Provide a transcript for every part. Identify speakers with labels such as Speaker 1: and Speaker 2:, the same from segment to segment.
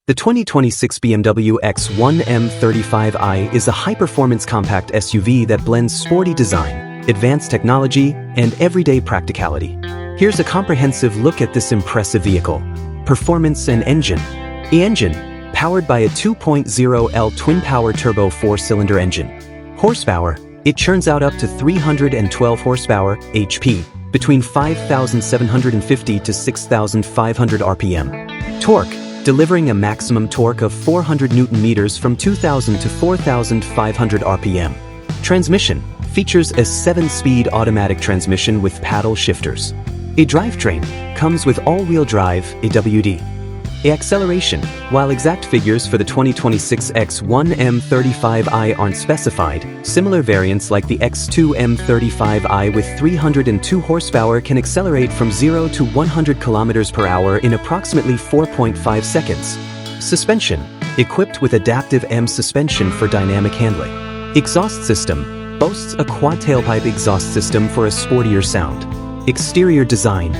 Speaker 1: The 2026 BMW X1 M35i is a high-performance compact SUV that blends sporty design, advanced technology, and everyday practicality. Here's a comprehensive look at this impressive vehicle. Performance and engine. The engine, powered by a 2.0L twin-power turbo 4-cylinder engine. Horsepower, it churns out up to 312 horsepower, HP, between 5,750 to 6,500 RPM. Torque, delivering a maximum torque of 400 Newton-meters from 2,000 to 4,500 RPM. Transmission, features a 7-speed automatic transmission with paddle shifters. A drivetrain, comes with all-wheel drive, AWD. Acceleration, while exact figures for the 2026 X1 M35i aren't specified, similar variants like the X2 M35i with 302 horsepower can accelerate from 0 to 100 km per hour in approximately 4.5 seconds. Suspension, equipped with adaptive M suspension for dynamic handling. Exhaust system, boasts a quad tailpipe exhaust system for a sportier sound. Exterior design,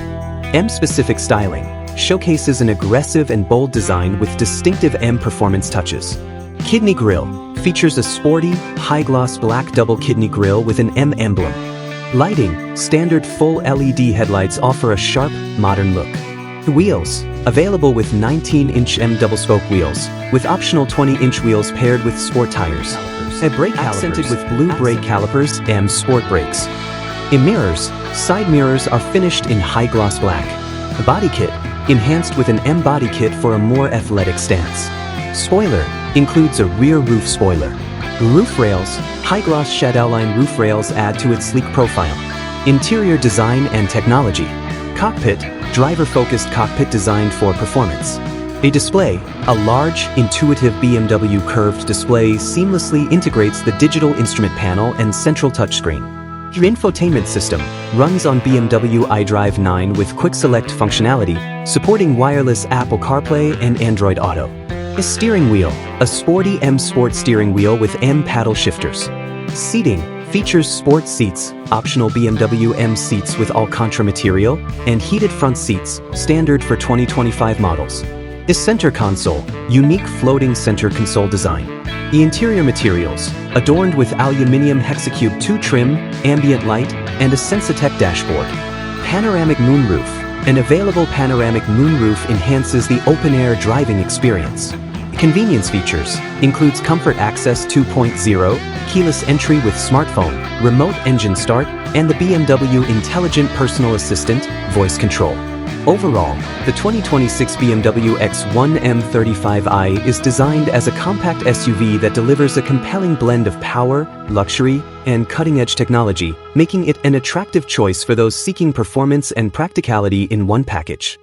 Speaker 1: M-specific styling, showcases an aggressive and bold design with distinctive M performance touches. Kidney grille, features a sporty, high-gloss black double kidney grille with an M emblem. Lighting, standard full LED headlights offer a sharp, modern look. Wheels, available with 19-inch M double-spoke wheels, with optional 20-inch wheels paired with sport tires. A brake accented with blue brake calipers, M sport brakes. In mirrors, side mirrors are finished in high-gloss black. A body kit, enhanced with an M body kit for a more athletic stance. Spoiler, includes a rear roof spoiler. Roof rails, high-gloss Shadowline roof rails add to its sleek profile. Interior design and technology. Cockpit, driver-focused cockpit designed for performance. A display, a large, intuitive BMW curved display seamlessly integrates the digital instrument panel and central touchscreen. Your infotainment system runs on BMW iDrive 9 with Quick Select functionality, supporting wireless Apple CarPlay and Android Auto. A steering wheel, a sporty M Sport steering wheel with M paddle shifters. Seating, features sport seats, optional BMW M seats with Alcantara material, and heated front seats, standard for 2025 models. A center console, unique floating center console design. The interior materials, adorned with aluminium Hexacube 2 trim, ambient light, and a Sensitech dashboard. Panoramic moonroof, an available panoramic moonroof enhances the open-air driving experience. Convenience features, includes Comfort Access 2.0, keyless entry with smartphone, remote engine start, and the BMW Intelligent Personal Assistant, voice control. Overall, the 2026 BMW X1 M35i is designed as a compact SUV that delivers a compelling blend of power, luxury, and cutting-edge technology, making it an attractive choice for those seeking performance and practicality in one package.